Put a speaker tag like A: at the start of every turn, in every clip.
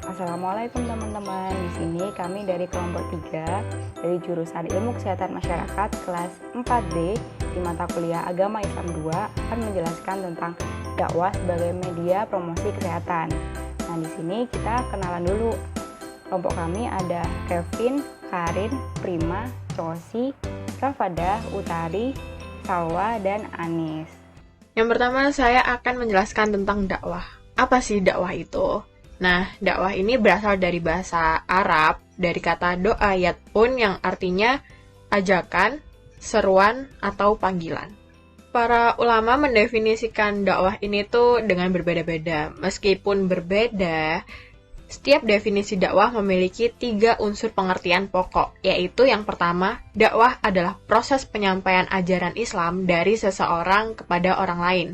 A: Assalamualaikum teman-teman. Di sini kami dari kelompok 3 dari jurusan Ilmu Kesehatan Masyarakat kelas 4D di mata kuliah Agama Islam 2 akan menjelaskan tentang dakwah sebagai media promosi kesehatan. Nah, di sini kita kenalan dulu. Kelompok kami ada Kevin, Karin, Prima, Cosi, Rafada, Utari, Salwa, dan Anis.
B: Yang pertama, saya akan menjelaskan tentang dakwah. Apa sih dakwah itu? Nah, dakwah ini berasal dari bahasa Arab, dari kata doa yat'un yang artinya ajakan, seruan, atau panggilan. Para ulama mendefinisikan dakwah ini tuh dengan berbeda-beda. Meskipun berbeda, setiap definisi dakwah memiliki 3 unsur pengertian pokok, yaitu yang pertama, dakwah adalah proses penyampaian ajaran Islam dari seseorang kepada orang lain.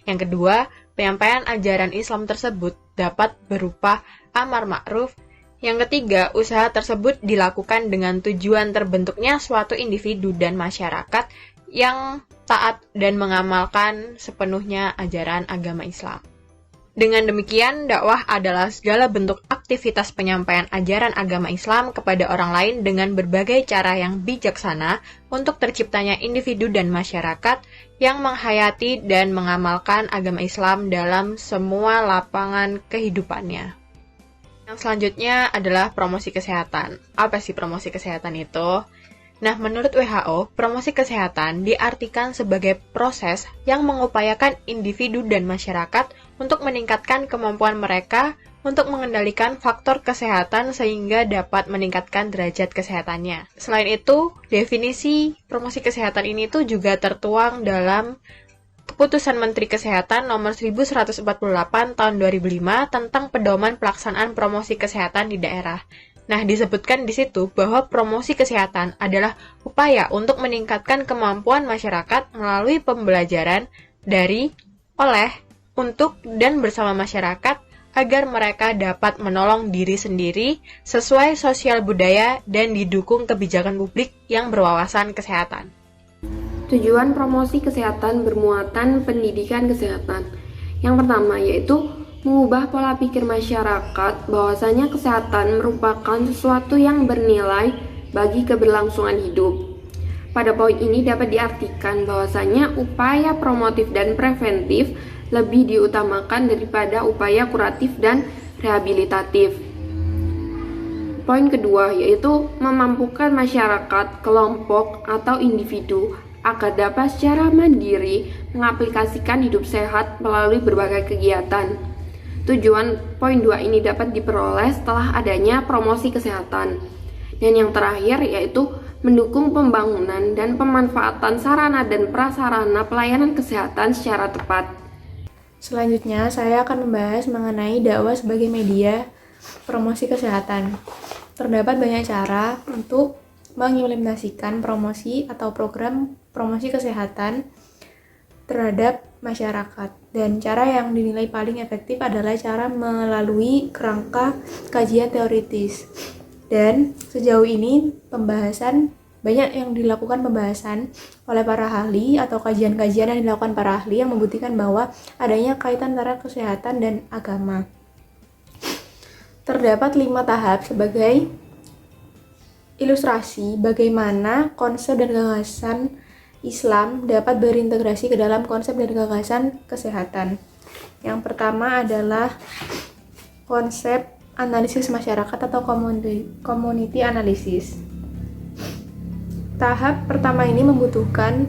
B: Yang kedua, penyampaian ajaran Islam tersebut dapat berupa amar ma'ruf. Yang ketiga, usaha tersebut dilakukan dengan tujuan terbentuknya suatu individu dan masyarakat yang taat dan mengamalkan sepenuhnya ajaran agama Islam. Dengan demikian, dakwah adalah segala bentuk aktivitas penyampaian ajaran agama Islam kepada orang lain dengan berbagai cara yang bijaksana untuk terciptanya individu dan masyarakat yang menghayati dan mengamalkan agama Islam dalam semua lapangan kehidupannya. Yang selanjutnya adalah promosi kesehatan. Apa sih promosi kesehatan itu? Nah, menurut WHO, promosi kesehatan diartikan sebagai proses yang mengupayakan individu dan masyarakat untuk meningkatkan kemampuan mereka untuk mengendalikan faktor kesehatan sehingga dapat meningkatkan derajat kesehatannya. Selain itu, definisi promosi kesehatan ini tuh juga tertuang dalam Keputusan Menteri Kesehatan Nomor 1148 Tahun 2005 tentang pedoman pelaksanaan promosi kesehatan di daerah. Nah, disebutkan di situ bahwa promosi kesehatan adalah upaya untuk meningkatkan kemampuan masyarakat melalui pembelajaran dari, oleh, untuk, dan bersama masyarakat agar mereka dapat menolong diri sendiri sesuai sosial budaya dan didukung kebijakan publik yang berwawasan kesehatan.
C: Tujuan promosi kesehatan bermuatan pendidikan kesehatan. Yang pertama yaitu mengubah pola pikir masyarakat bahwasanya kesehatan merupakan sesuatu yang bernilai bagi keberlangsungan hidup. Pada poin ini dapat diartikan bahwasanya upaya promotif dan preventif lebih diutamakan daripada upaya kuratif dan rehabilitatif. Poin kedua yaitu memampukan masyarakat, kelompok, atau individu agar dapat secara mandiri mengaplikasikan hidup sehat melalui berbagai kegiatan. Tujuan poin 2 ini dapat diperoleh setelah adanya promosi kesehatan. Dan yang terakhir yaitu mendukung pembangunan dan pemanfaatan sarana dan prasarana pelayanan kesehatan secara tepat.
D: Selanjutnya, saya akan membahas mengenai dakwah sebagai media promosi kesehatan. Terdapat banyak cara untuk mengimplementasikan promosi atau program promosi kesehatan terhadap masyarakat, dan cara yang dinilai paling efektif adalah cara melalui kerangka kajian teoritis. Dan sejauh ini banyak yang dilakukan pembahasan oleh para ahli atau kajian-kajian yang dilakukan para ahli yang membuktikan bahwa adanya kaitan antara kesehatan dan agama. Terdapat 5 tahap sebagai ilustrasi bagaimana konsep dan gagasan Islam dapat berintegrasi ke dalam konsep dan gagasan kesehatan. Yang pertama adalah konsep analisis masyarakat atau community analysis. Tahap pertama ini membutuhkan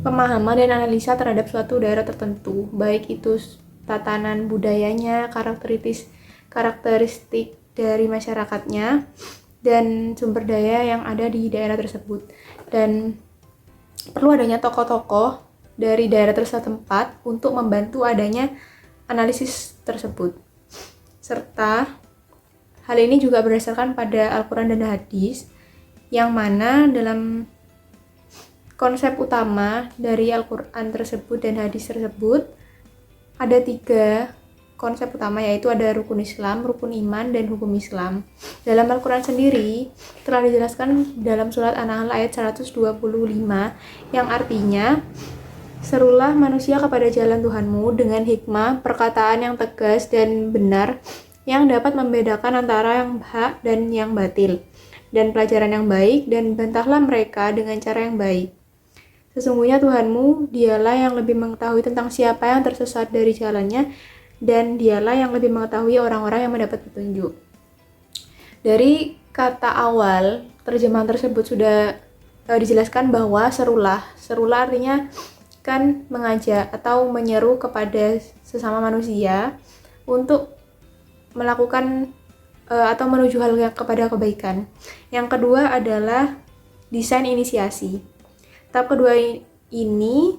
D: pemahaman dan analisa terhadap suatu daerah tertentu, baik itu tatanan budayanya, karakteristik dari masyarakatnya, dan sumber daya yang ada di daerah tersebut. Dan perlu adanya tokoh-tokoh dari daerah setempat untuk membantu adanya analisis tersebut. Serta hal ini juga berdasarkan pada Al-Quran dan hadis, yang mana dalam konsep utama dari Al-Quran tersebut dan hadis tersebut ada 3 konsep utama, yaitu ada rukun Islam, rukun iman, dan hukum Islam. Dalam Al-Quran sendiri telah dijelaskan dalam surat An-Nahl ayat 125 yang artinya, serulah manusia kepada jalan Tuhanmu dengan hikmah, perkataan yang tegas dan benar, yang dapat membedakan antara yang hak dan yang batil, dan pelajaran yang baik, dan bantahlah mereka dengan cara yang baik. Sesungguhnya Tuhanmu, dialah yang lebih mengetahui tentang siapa yang tersesat dari jalannya, dan dialah yang lebih mengetahui orang-orang yang mendapat petunjuk. Dari kata awal, terjemahan tersebut sudah dijelaskan bahwa serulah. Serulah artinya kan mengajak atau menyeru kepada sesama manusia untuk melakukan atau menuju hal yang kepada kebaikan. Yang kedua adalah desain inisiasi. Tahap kedua ini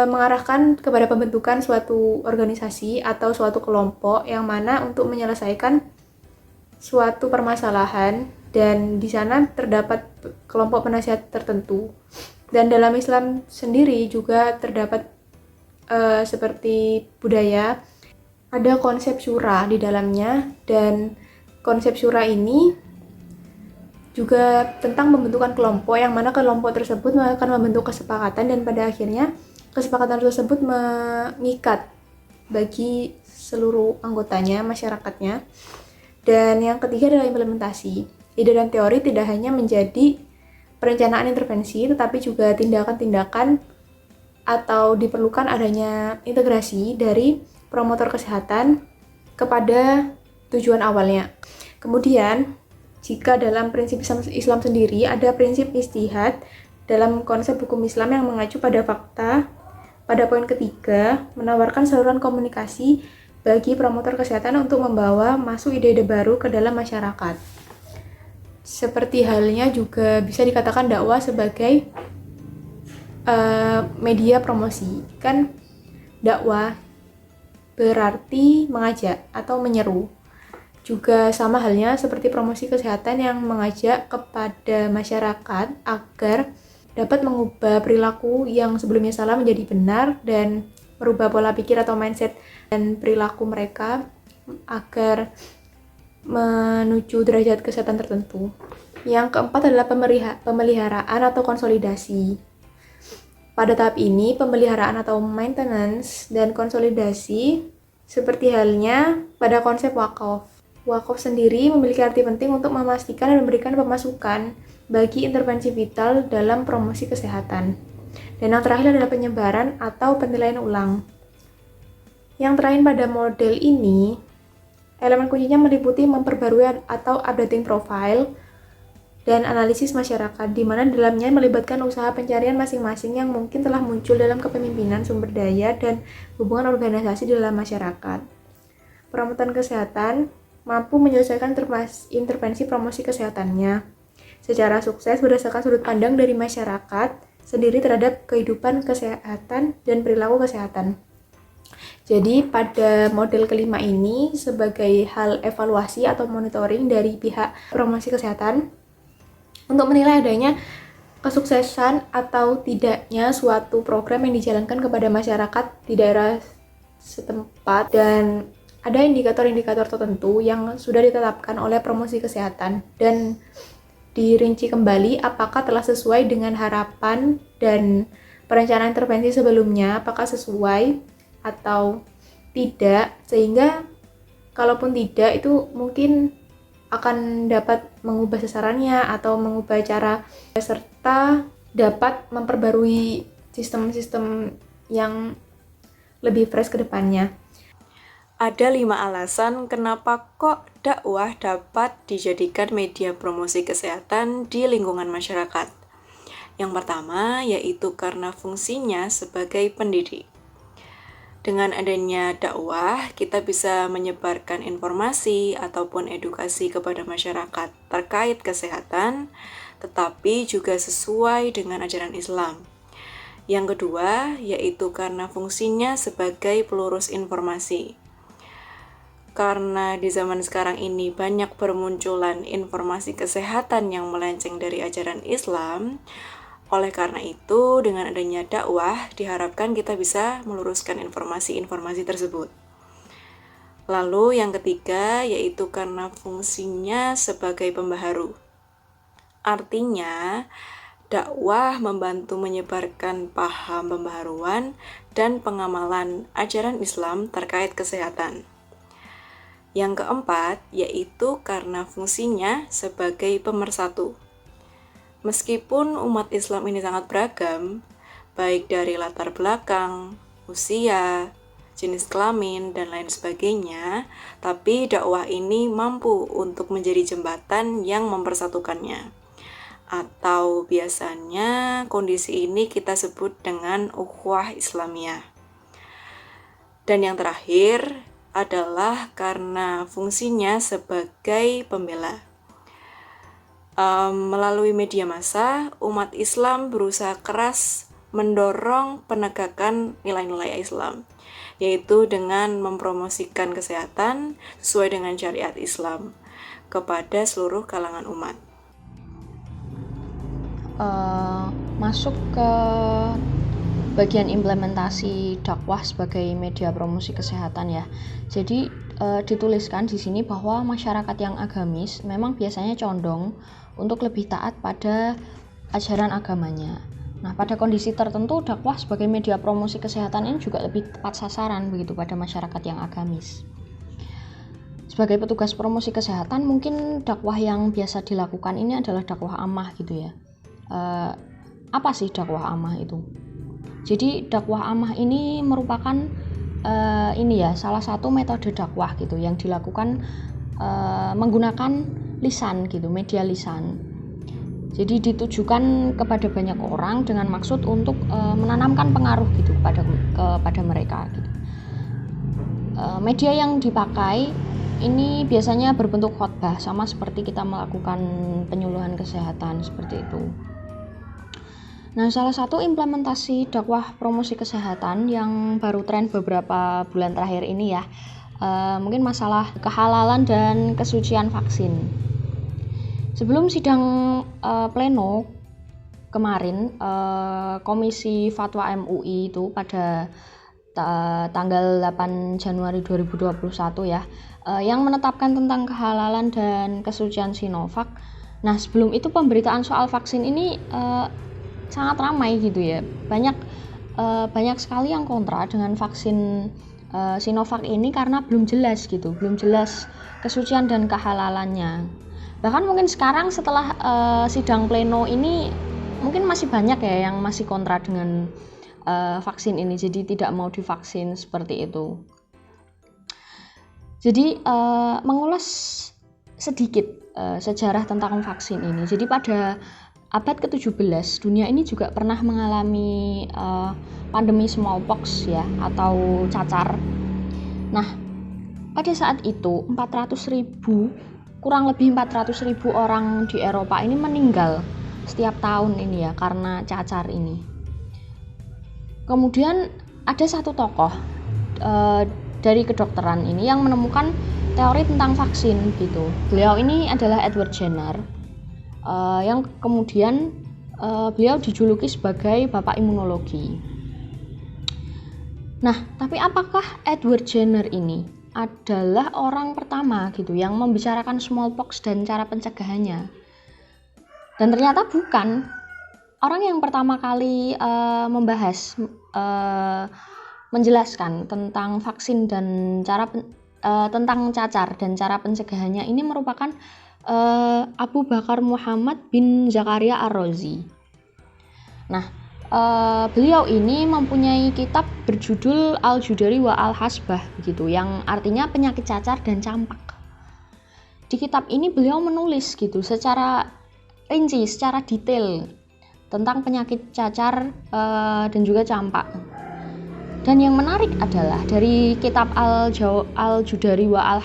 D: mengarahkan kepada pembentukan suatu organisasi atau suatu kelompok yang mana untuk menyelesaikan suatu permasalahan, dan di sana terdapat kelompok penasihat tertentu. Dan dalam Islam sendiri juga terdapat seperti budaya, ada konsep syura di dalamnya, dan konsep syura ini juga tentang pembentukan kelompok yang mana kelompok tersebut akan membentuk kesepakatan, dan pada akhirnya kesepakatan tersebut mengikat bagi seluruh anggotanya, masyarakatnya. Dan yang ketiga adalah implementasi. Ide dan teori tidak hanya menjadi perencanaan intervensi, tetapi juga tindakan-tindakan atau diperlukan adanya integrasi dari promotor kesehatan kepada tujuan awalnya. Kemudian, jika dalam prinsip Islam sendiri ada prinsip ijtihad dalam konsep hukum Islam yang mengacu pada fakta, pada poin ketiga, menawarkan saluran komunikasi bagi promotor kesehatan untuk membawa masuk ide-ide baru ke dalam masyarakat. Seperti halnya juga bisa dikatakan dakwah sebagai media promosi. Kan dakwah berarti mengajak atau menyeru. Juga sama halnya seperti promosi kesehatan yang mengajak kepada masyarakat agar dapat mengubah perilaku yang sebelumnya salah menjadi benar, dan merubah pola pikir atau mindset dan perilaku mereka agar menuju derajat kesehatan tertentu. Yang keempat adalah pemeliharaan atau konsolidasi. Pada tahap ini, pemeliharaan atau maintenance dan konsolidasi seperti halnya pada konsep wakaf. Wakaf sendiri memiliki arti penting untuk memastikan dan memberikan pemasukan bagi intervensi vital dalam promosi kesehatan. Dan yang terakhir adalah penyebaran atau penilaian ulang. Yang terakhir pada model ini, elemen kuncinya meliputi memperbarui atau updating profile dan analisis masyarakat, di mana dalamnya melibatkan usaha pencarian masing-masing yang mungkin telah muncul dalam kepemimpinan, sumber daya, dan hubungan organisasi di dalam masyarakat. Promotan kesehatan mampu menyelesaikan intervensi promosi kesehatannya secara sukses berdasarkan sudut pandang dari masyarakat sendiri terhadap kehidupan kesehatan dan perilaku kesehatan. Jadi pada model kelima ini sebagai hal evaluasi atau monitoring dari pihak promosi kesehatan untuk menilai adanya kesuksesan atau tidaknya suatu program yang dijalankan kepada masyarakat di daerah setempat, dan ada indikator-indikator tertentu yang sudah ditetapkan oleh promosi kesehatan dan dirinci kembali apakah telah sesuai dengan harapan dan perencanaan intervensi sebelumnya, apakah sesuai atau tidak, sehingga kalaupun tidak itu mungkin akan dapat mengubah sasarannya atau mengubah cara, serta dapat memperbarui sistem-sistem yang lebih fresh ke depannya.
E: Ada 5 alasan kenapa kok dakwah dapat dijadikan media promosi kesehatan di lingkungan masyarakat. Yang pertama yaitu karena fungsinya sebagai pendidik. Dengan adanya dakwah, kita bisa menyebarkan informasi ataupun edukasi kepada masyarakat terkait kesehatan, tetapi juga sesuai dengan ajaran Islam. Yang kedua, yaitu karena fungsinya sebagai pelurus informasi. Karena di zaman sekarang ini banyak bermunculan informasi kesehatan yang melenceng dari ajaran Islam, oleh karena itu, dengan adanya dakwah, diharapkan kita bisa meluruskan informasi-informasi tersebut. Lalu yang ketiga, yaitu karena fungsinya sebagai pembaharu. Artinya, dakwah membantu menyebarkan paham pembaharuan dan pengamalan ajaran Islam terkait kesehatan. Yang keempat, yaitu karena fungsinya sebagai pemersatu. Meskipun umat Islam ini sangat beragam, baik dari latar belakang, usia, jenis kelamin, dan lain sebagainya, tapi dakwah ini mampu untuk menjadi jembatan yang mempersatukannya. Atau biasanya kondisi ini kita sebut dengan ukhuwah Islamiyah. Dan yang terakhir adalah karena fungsinya sebagai pembela. Melalui media massa, umat Islam berusaha keras mendorong penegakan nilai-nilai Islam, yaitu dengan mempromosikan kesehatan sesuai dengan syariat Islam kepada seluruh kalangan umat.
F: Masuk ke bagian implementasi dakwah sebagai media promosi kesehatan ya. Jadi dituliskan di sini bahwa masyarakat yang agamis memang biasanya condong untuk lebih taat pada ajaran agamanya. Nah, pada kondisi tertentu dakwah sebagai media promosi kesehatan ini juga lebih tepat sasaran begitu pada masyarakat yang agamis. Sebagai petugas promosi kesehatan, mungkin dakwah yang biasa dilakukan ini adalah dakwah amah gitu ya. Apa sih dakwah amah itu? Jadi dakwah amah ini merupakan salah satu metode dakwah gitu yang dilakukan menggunakan lisan gitu, media lisan. Jadi ditujukan kepada banyak orang dengan maksud untuk menanamkan pengaruh gitu kepada mereka gitu. Media yang dipakai ini biasanya berbentuk khotbah, sama seperti kita melakukan penyuluhan kesehatan seperti itu. Nah, salah satu implementasi dakwah promosi kesehatan yang baru tren beberapa bulan terakhir ini ya, mungkin masalah kehalalan dan kesucian vaksin. Sebelum sidang pleno kemarin, Komisi Fatwa MUI itu pada tanggal 8 Januari 2021 ya, yang menetapkan tentang kehalalan dan kesucian Sinovac. Nah, sebelum itu pemberitaan soal vaksin ini sangat ramai gitu ya. Banyak sekali yang kontra dengan vaksin Sinovac ini karena belum jelas kesucian dan kehalalannya. Bahkan mungkin sekarang setelah sidang pleno ini mungkin masih banyak ya yang masih kontra dengan vaksin ini, jadi tidak mau divaksin seperti itu. Jadi mengulas sedikit sejarah tentang vaksin ini. Jadi pada abad ke-17 dunia ini juga pernah mengalami pandemi smallpox ya, atau cacar. Nah, pada saat itu kurang lebih 400.000 orang di Eropa ini meninggal setiap tahun ini ya karena cacar ini. Kemudian ada satu tokoh dari kedokteran ini yang menemukan teori tentang vaksin gitu. Beliau ini adalah Edward Jenner, yang kemudian beliau dijuluki sebagai bapak imunologi. Nah, tapi apakah Edward Jenner ini adalah orang pertama gitu yang membicarakan smallpox dan cara pencegahannya? Dan ternyata bukan. Orang yang pertama kali menjelaskan tentang vaksin dan tentang cacar dan cara pencegahannya ini merupakan Abu Bakar Muhammad bin Zakaria Ar-Razi. Nah, beliau ini mempunyai kitab berjudul Al-Judari wa Al-Hasbah gitu, yang artinya penyakit cacar dan campak. Di kitab ini beliau menulis gitu secara rinci, secara detail tentang penyakit cacar dan juga campak. Dan yang menarik adalah dari kitab Al-Judari wa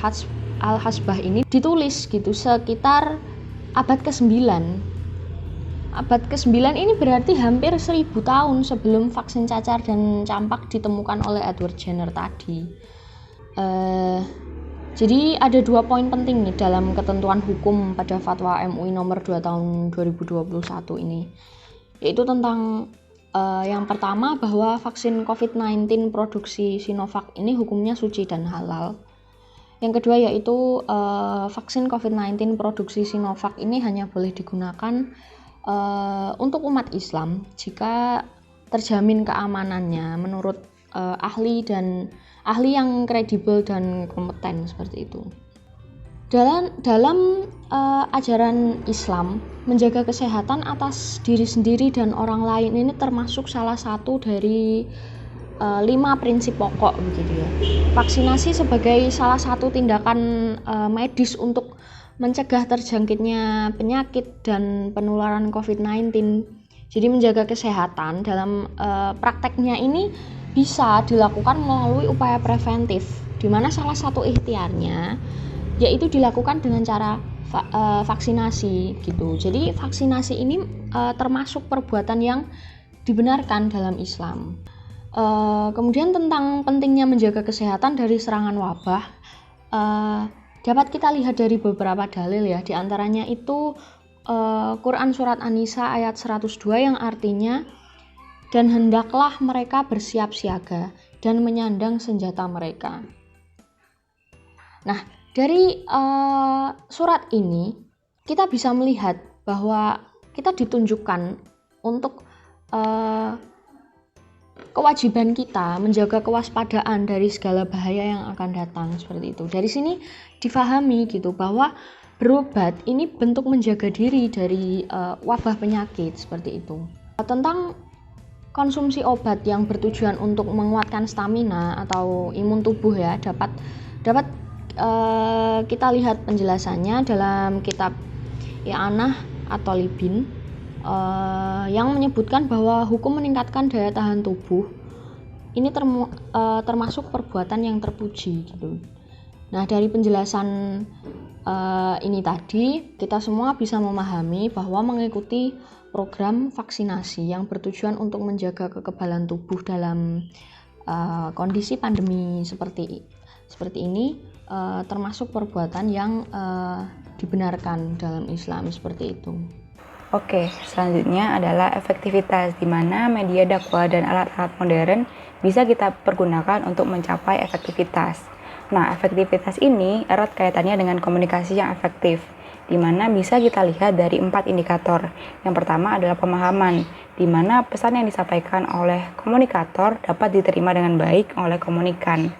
F: Al-Hasbah ini ditulis gitu sekitar abad ke-9. Abad ke-9 ini berarti hampir 1000 tahun sebelum vaksin cacar dan campak ditemukan oleh Edward Jenner tadi. Jadi ada 2 poin penting nih dalam ketentuan hukum pada Fatwa MUI nomor 2 tahun 2021 ini, yaitu tentang yang pertama bahwa vaksin COVID-19 produksi Sinovac ini hukumnya suci dan halal. Yang kedua yaitu vaksin COVID-19 produksi Sinovac ini hanya boleh digunakan untuk umat Islam jika terjamin keamanannya menurut ahli dan ahli yang kredibel dan kompeten seperti itu. Dalam ajaran Islam, menjaga kesehatan atas diri sendiri dan orang lain ini termasuk salah satu dari 5 prinsip pokok begitu ya. Vaksinasi sebagai salah satu tindakan medis untuk mencegah terjangkitnya penyakit dan penularan COVID-19. Jadi menjaga kesehatan dalam prakteknya ini bisa dilakukan melalui upaya preventif, di mana salah satu ikhtiarnya yaitu dilakukan dengan cara vaksinasi gitu. Jadi vaksinasi ini termasuk perbuatan yang dibenarkan dalam Islam. Kemudian tentang pentingnya menjaga kesehatan dari serangan wabah, dapat kita lihat dari beberapa dalil ya. Di antaranya itu Quran Surat An-Nisa ayat 102 yang artinya, dan hendaklah mereka bersiap siaga dan menyandang senjata mereka. Nah, dari surat ini kita bisa melihat bahwa kita ditunjukkan untuk kewajiban kita menjaga kewaspadaan dari segala bahaya yang akan datang seperti itu. Dari sini difahami gitu bahwa berobat ini bentuk menjaga diri dari wabah penyakit seperti itu. Tentang konsumsi obat yang bertujuan untuk menguatkan stamina atau imun tubuh ya, dapat kita lihat penjelasannya dalam kitab I'anah atau Libin yang menyebutkan bahwa hukum meningkatkan daya tahan tubuh ini termasuk perbuatan yang terpuji gitu. Nah, dari penjelasan ini tadi kita semua bisa memahami bahwa mengikuti program vaksinasi yang bertujuan untuk menjaga kekebalan tubuh dalam kondisi pandemi seperti ini termasuk perbuatan yang dibenarkan dalam Islam seperti itu.
A: Oke, selanjutnya adalah efektivitas, di mana media dakwah dan alat-alat modern bisa kita pergunakan untuk mencapai efektivitas. Nah, efektivitas ini erat kaitannya dengan komunikasi yang efektif, di mana bisa kita lihat dari 4 indikator. Yang pertama adalah pemahaman, di mana pesan yang disampaikan oleh komunikator dapat diterima dengan baik oleh komunikan.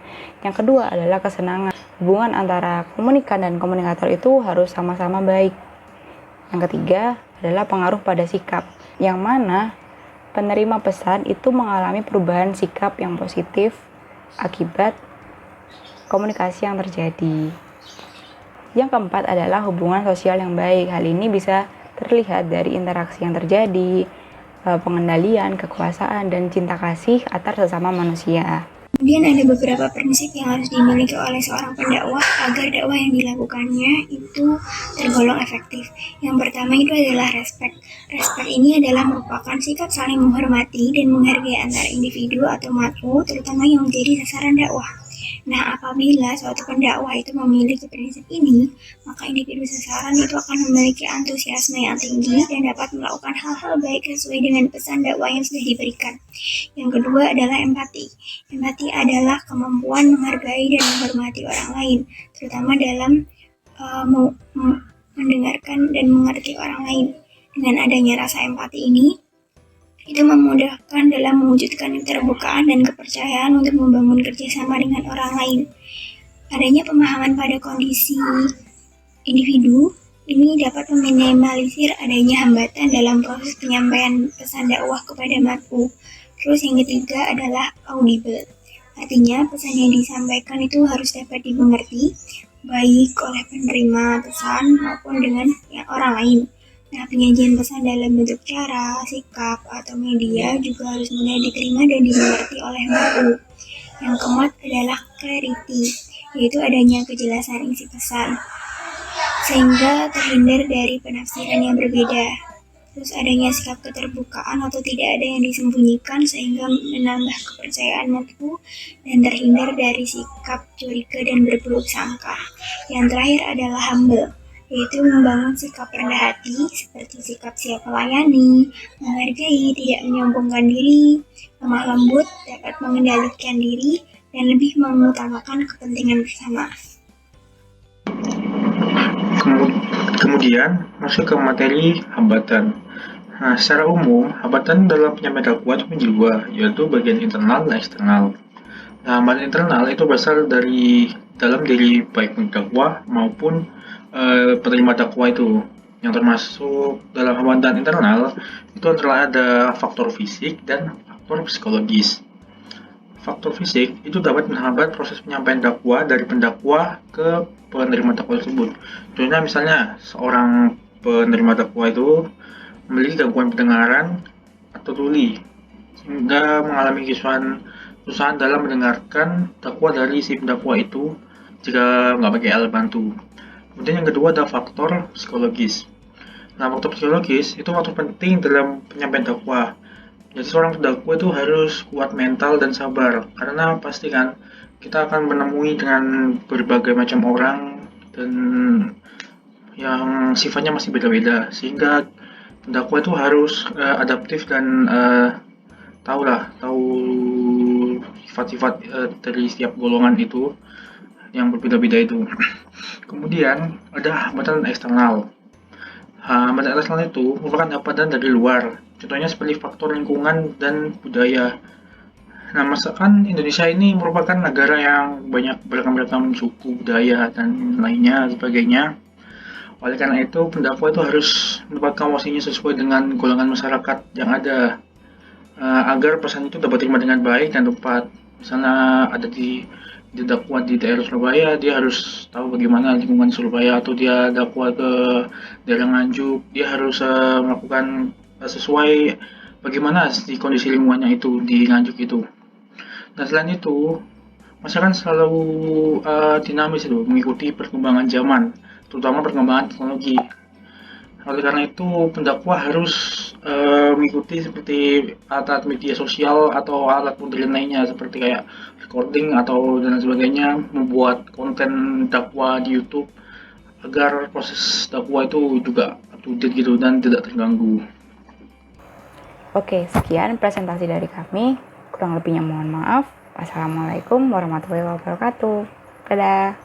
A: Yang kedua adalah kesenangan. Hubungan antara komunikan dan komunikator itu harus sama-sama baik. Yang ketiga adalah pengaruh pada sikap, yang mana penerima pesan itu mengalami perubahan sikap yang positif akibat komunikasi yang terjadi. Yang keempat adalah hubungan sosial yang baik. Hal ini bisa terlihat dari interaksi yang terjadi, pengendalian, kekuasaan, dan cinta kasih antar sesama manusia.
G: Kemudian ada beberapa prinsip yang harus dimiliki oleh seorang pendakwah agar dakwah yang dilakukannya itu tergolong efektif. Yang pertama itu adalah respect. Respect ini adalah merupakan sikap saling menghormati dan menghargai antara individu atau makhluk, terutama yang menjadi sasaran dakwah. Nah, apabila suatu pendakwah itu memiliki prinsip ini, maka individu sasaran itu akan memiliki antusiasme yang tinggi dan dapat melakukan hal-hal baik sesuai dengan pesan dakwah yang sudah diberikan. Yang kedua adalah empati. Empati adalah kemampuan menghargai dan menghormati orang lain, terutama dalam mendengarkan dan mengerti orang lain. Dengan adanya rasa empati ini, itu memudahkan dalam mewujudkan keterbukaan dan kepercayaan untuk membangun kerjasama dengan orang lain. Adanya pemahaman pada kondisi individu ini dapat meminimalisir adanya hambatan dalam proses penyampaian pesan dakwah kepada makhluk. Terus yang ketiga adalah audible. Artinya pesan yang disampaikan itu harus dapat dimengerti baik oleh penerima pesan maupun dengan orang lain. Nah, penyajian pesan dalam bentuk cara, sikap, atau media juga harus mudah diterima dan dimengerti oleh makhluk. Yang keempat adalah clarity, yaitu adanya kejelasan isi pesan, sehingga terhindar dari penafsiran yang berbeda. Terus adanya sikap keterbukaan atau tidak ada yang disembunyikan sehingga menambah kepercayaan makhluk dan terhindar dari sikap curiga dan berburuk sangka. Yang terakhir adalah humble, yaitu membangun sikap rendah hati seperti sikap siap melayani, menghargai, tidak menyombongkan diri, lemah lembut, dapat mengendalikan diri, dan lebih mengutamakan kepentingan bersama.
H: Kemudian masuk ke materi hambatan. Nah, secara umum, hambatan dalam penyampaian dakwah itu menjadi dua, yaitu bagian internal dan eksternal. Nah, hambatan internal itu berasal dari dalam diri baik pendakwa maupun penerima dakwah itu. Yang termasuk dalam hambatan internal itu adalah ada faktor fisik dan faktor psikologis. Faktor fisik itu dapat menghambat proses penyampaian dakwah dari pendakwa ke penerima dakwah tersebut. Contohnya misalnya seorang penerima dakwah itu memiliki gangguan pendengaran atau tuli sehingga mengalami kesusahan dalam mendengarkan dakwah dari si pendakwa itu jika nggak pakai alat bantu. Kemudian yang kedua ada faktor psikologis. Nah, faktor psikologis itu faktor penting dalam penyampaian dakwah. Jadi seorang pendakwa itu harus kuat mental dan sabar karena pasti kan kita akan menemui dengan berbagai macam orang dan yang sifatnya masih beda-beda sehingga pendakwa itu harus adaptif dan tahu sifat-sifat dari setiap golongan itu yang berbeda-beda itu. Kemudian ada hambatan eksternal. Hambatan eksternal itu merupakan hambatan dari luar. Contohnya seperti faktor lingkungan dan budaya. Nah, masakan Indonesia ini merupakan negara yang banyak beragam-ragam suku, budaya, dan lainnya sebagainya. Oleh karena itu, pendakwa itu harus mendapatkan posisinya sesuai dengan golongan masyarakat yang ada agar pesan itu dapat diterima dengan baik dan tepat. Misalnya ada di dakwah di daerah Surabaya, dia harus tahu bagaimana lingkungan Surabaya, atau dia dakwah ke daerah Nganjuk, dia harus melakukan sesuai bagaimana di kondisi lingkungannya itu di Nganjuk itu. Nah, selain itu, masyarakat selalu dinamis itu, mengikuti perkembangan zaman, terutama perkembangan teknologi. Oleh karena itu, pendakwa harus mengikuti seperti alat-alat media sosial atau alat modern lainnya seperti kayak recording atau dan sebagainya, membuat konten dakwah di YouTube agar proses dakwah itu juga up to date gitu dan tidak terganggu.
A: Oke, sekian presentasi dari kami. Kurang lebihnya mohon maaf. Wassalamualaikum warahmatullahi wabarakatuh. Dadah.